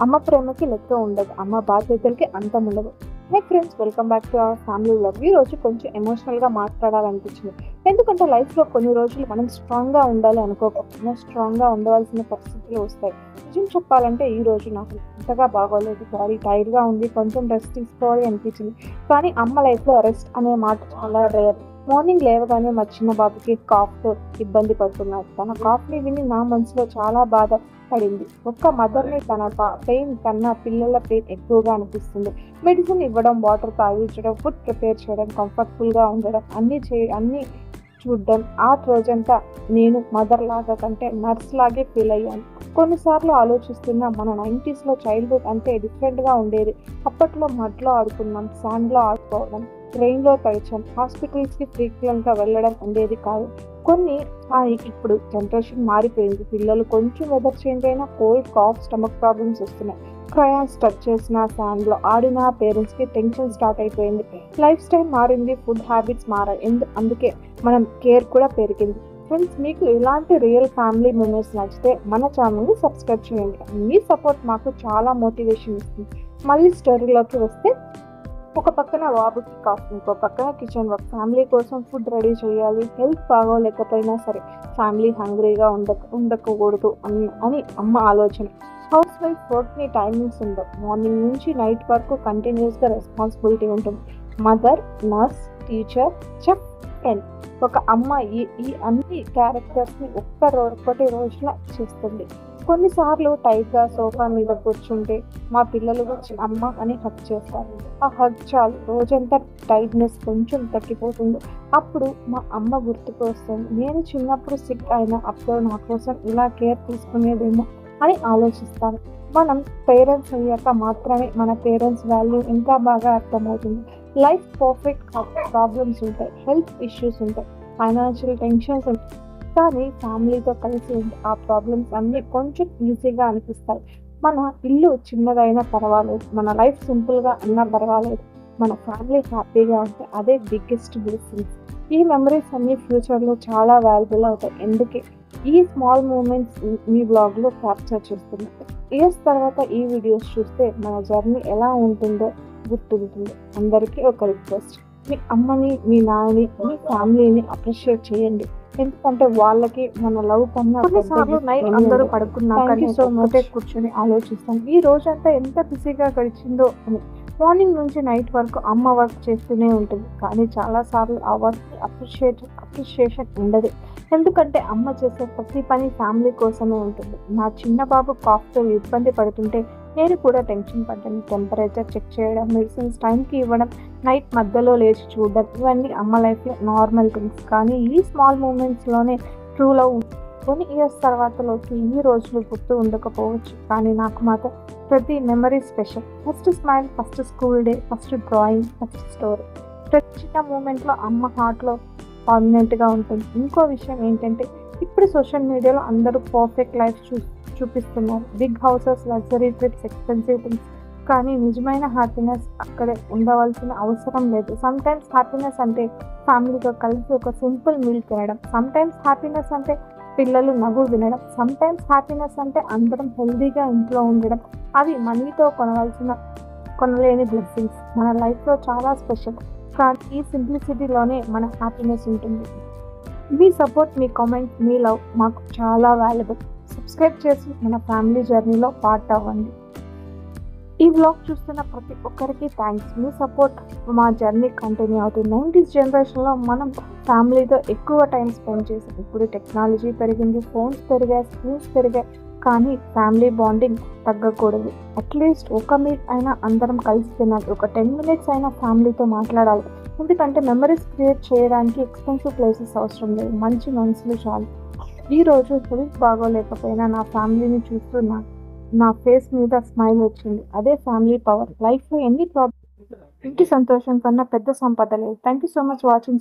అమ్మ ప్రేమకి లెక్క ఉండదు. అమ్మ బాధ్యతలకి అంతం ఉండదు. హే friends, welcome back to our family vlog. ఈ రోజు కొంచెం ఎమోషనల్గా మాట్లాడాలనిపించింది. ఎందుకంటే లైఫ్లో కొన్ని రోజులు మనం స్ట్రాంగ్గా ఉండాలి అనుకోకపోయినా స్ట్రాంగ్గా ఉండవలసిన పరిస్థితులు వస్తాయి. నిజం చెప్పాలంటే ఈ రోజు నాకు అంతగా బాగోలేదు. బాడీ టైర్డ్గా ఉంది. కొంచెం రెస్ట్ తీసుకోవాలి అనిపించింది. కానీ అమ్మ లైఫ్లో రెస్ట్ అనే మాట చాలా రేర్. మార్నింగ్ లేవగానే మా చిన్న బాబుకి కాఫ్తో ఇబ్బంది పడుతున్నాడు. తన కాఫ్ని విని నా మనసులో చాలా బాధ పడింది. ఒక్క మదర్ని తన పెయిన్ కన్నా పిల్లల పెయిన్ ఎక్కువగా అనిపిస్తుంది. మెడిసిన్ ఇవ్వడం, వాటర్ తాగించడం, ఫుడ్ ప్రిపేర్ చేయడం, కంఫర్టబుల్గా ఉండడం, అన్నీ చూడడం. ఆ రోజంతా నేను మదర్ లాగా కంటే నర్స్ లాగే ఫీల్ అయ్యాను. కొన్నిసార్లు ఆలోచిస్తున్నా, మన 90స్లో చైల్డ్హుడ్ అంటే డిఫరెంట్గా ఉండేది. అప్పట్లో మడ్లో ఆడుకున్నాం, శాండ్లో ఆడుకోవడం, ట్రైన్లో తడిచాం, హాస్పిటల్స్కి ఫ్రీక్వెంట్గా వెళ్ళడం ఉండేది కాదు. ఇప్పుడు జనరేషన్ మారిపోయింది. పిల్లలు కొంచెం వెదర్ చేంజ్ అయినా కోల్డ్, కాఫ్, స్టమక్ ప్రాబ్లమ్స్ వస్తున్నాయి. క్రయాన్స్ టచ్ చేసిన, శాండ్లో ఆడిన పేరెంట్స్కి టెన్షన్ స్టార్ట్ అయిపోయింది. లైఫ్ స్టైల్ మారింది, ఫుడ్ హ్యాబిట్స్ మారాయి. అందుకే మనం కేర్ కూడా పెరిగింది. ఫ్రెండ్స్, మీకు ఇలాంటి రియల్ ఫ్యామిలీ మెమరీస్ నచ్చితే మన ఛానల్ని సబ్స్క్రైబ్ చేయండి. మీ సపోర్ట్ మాకు చాలా మోటివేషన్ ఇస్తుంది. మళ్ళీ స్టోరీలోకి వస్తే, ఒక పక్కన బాబుకి కాఫ్, ఇంకో పక్కన కిచెన్ వర్క్, ఫ్యామిలీ కోసం ఫుడ్ రెడీ చేయాలి. హెల్త్ బాగోలేకపోయినా సరే ఫ్యామిలీ హంగ్రీగా ఉండకూడదు అని అమ్మ ఆలోచన. హౌస్ వైఫ్ వర్క్ని టైమింగ్స్ ఉండవు. మార్నింగ్ నుంచి నైట్ వరకు కంటిన్యూస్గా రెస్పాన్సిబిలిటీ ఉంటుంది. Mother, nurse, teacher, chef, friend. ఒక అమ్మ ఈ అన్ని క్యారెక్టర్స్ని ఒక్కటి రోజున చేస్తుంది. కొన్నిసార్లు టైట్గా సోఫా మీద కూర్చుంటే మా పిల్లలు వచ్చి అమ్మ అని హగ్ చేస్తారు. ఆ హగ్ చాలు, రోజంతా టైట్నెస్ కొంచెం తగ్గిపోతుంది. అప్పుడు మా అమ్మ గుర్తుకు వస్తుంది. నేను చిన్నప్పుడు సిక్ అయినా అప్పుడు నా కోసం ఇలా కేర్ తీసుకునేదేమో అని ఆలోచిస్తాను. మనం పేరెంట్స్ అయ్యాక మాత్రమే మన పేరెంట్స్ వాల్యూ ఇంకా బాగా అర్థమవుతుంది. లైఫ్ పర్ఫెక్ట్ ప్రాబ్లమ్స్ ఉంటాయి, హెల్త్ ఇష్యూస్ ఉంటాయి, ఫైనాన్షియల్ టెన్షన్స్ ఉంటాయి. కానీ ఫ్యామిలీతో కలిసి ఉంటే ఆ ప్రాబ్లమ్స్ అన్నీ కొంచెం ఈజీగా అనిపిస్తాయి. మన ఇల్లు చిన్నదైనా పర్వాలేదు, మన లైఫ్ సింపుల్గా అన్నా పర్వాలేదు, మన ఫ్యామిలీ హ్యాపీగా ఉంటే అదే బిగ్గెస్ట్ బ్లెస్సింగ్స్. ఈ మెమరీస్ అన్ని ఫ్యూచర్లో చాలా వాల్యుబుల్ అవుతాయి. ఎందుకే ఈ స్మాల్ మూమెంట్స్ మీ బ్లాగ్లో క్యాప్చర్ చేస్తున్నారు. ఇయర్స్ తర్వాత ఈ వీడియోస్ చూస్తే మన జర్నీ ఎలా ఉంటుందో గుర్తుంటుంది. అందరికీ ఒక రిక్వెస్ట్, మీ అమ్మని, మీ నాన్నని, మీ ఫ్యామిలీని అప్రిషియేట్ చేయండి. ఎందుకంటే వాళ్ళకి మన లవ్ కన్నా కొన్నిసార్లు నైట్ అందరూ పడుకున్నాక సో మచ్ కూర్చొని ఆలోచిస్తాం ఈ రోజంతా ఎంత బిజీగా గడిచిందో అని. మార్నింగ్ నుంచి నైట్ వరకు అమ్మ వర్క్ చేస్తూనే ఉంటుంది. కానీ చాలాసార్లు ఆ వర్క్ అప్రిషియేషన్ ఉండదు. ఎందుకంటే అమ్మ చేసే ప్రతి పని ఫ్యామిలీ కోసమే ఉంటుంది. నా చిన్న బాబు కాఫ్తో ఇబ్బంది పడుతుంటే నేను కూడా టెన్షన్ పడ్డాను. టెంపరేచర్ చెక్ చేయడం, మెడిసిన్స్ టైంకి ఇవ్వడం, నైట్ మధ్యలో లేచి చూడడం, ఇవన్నీ అమ్మ లైఫ్లో నార్మల్ థింగ్స్. కానీ ఈ స్మాల్ మూమెంట్స్లోనే ట్రూ లవ్. కొన్ని ఇయర్స్ తర్వాతలోకి ఈ రోజులు గుర్తు ఉండకపోవచ్చు, కానీ నాకు మాత్రం ప్రతి memory special. First smile, first school day, first drawing, first story. ప్రతి చిన్న మూమెంట్లో అమ్మ హార్ట్లో పర్మనెంట్గా ఉంటుంది. ఇంకో విషయం ఏంటంటే, ఇప్పుడు సోషల్ మీడియాలో అందరూ పర్ఫెక్ట్ లైఫ్ చూపిస్తున్నారు. Big houses, luxury trips, expensive things. కానీ నిజమైన హ్యాపీనెస్ అక్కడే ఉండవలసిన అవసరం లేదు. సమ్టైమ్స్ హ్యాపీనెస్ అంటే ఫ్యామిలీతో కలిసి ఒక సింపుల్ మీల్ తినడం. సమ్టైమ్స్ హ్యాపీనెస్ అంటే పిల్లలు నవ్వు వినడం. సమ్టైమ్స్ హ్యాపీనెస్ అంటే అందరం హెల్దీగా ఇంట్లో ఉండడం. అవి మనీతో కొనలేని బ్లెస్సింగ్స్. మన లైఫ్లో చాలా స్పెషల్. కానీ ఈ సింప్లిసిటీలోనే మన హ్యాపీనెస్ ఉంటుంది. మీ సపోర్ట్, మీ కామెంట్, మీ లవ్ మాకు చాలా వాల్యుబుల్. సబ్స్క్రైబ్ చేసి మన ఫ్యామిలీ జర్నీలో పార్ట్ అవ్వండి. ఈ వ్లాగ్ చూస్తున్న ప్రతి ఒక్కరికి థ్యాంక్స్. మీ సపోర్ట్ మా జర్నీ కంటిన్యూ అవుతుంది. 90s జనరేషన్లో మనం ఫ్యామిలీతో ఎక్కువ టైం స్పెండ్ చేసాం. ఇప్పుడు టెక్నాలజీ పెరిగింది, ఫోన్స్ పెరిగాయి, స్క్రీన్స్ పెరిగాయి. కానీ ఫ్యామిలీ బాండింగ్ తగ్గకూడదు. అట్లీస్ట్ ఒక మీల్ అయినా అందరం కలిసి తినాలి. ఒక 10 minutes అయినా ఫ్యామిలీతో మాట్లాడాలి. ఎందుకంటే మెమరీస్ క్రియేట్ చేయడానికి ఎక్స్పెన్సివ్ ప్లేసెస్ అవసరం లేదు, మంచి మనసులు చాలు. ఈరోజు హెల్త్ బాగోలేకపోయినా నా ఫ్యామిలీని చూస్తూ నా ఫేస్ మీద స్మైల్ వచ్చింది. అదే ఫ్యామిలీ పవర్. లైఫ్లో ఎన్ని ప్రాబ్లమ్స్, ఇంటి సంతోషం కన్నా పెద్ద సంపద లేదు. Thank you so much watching.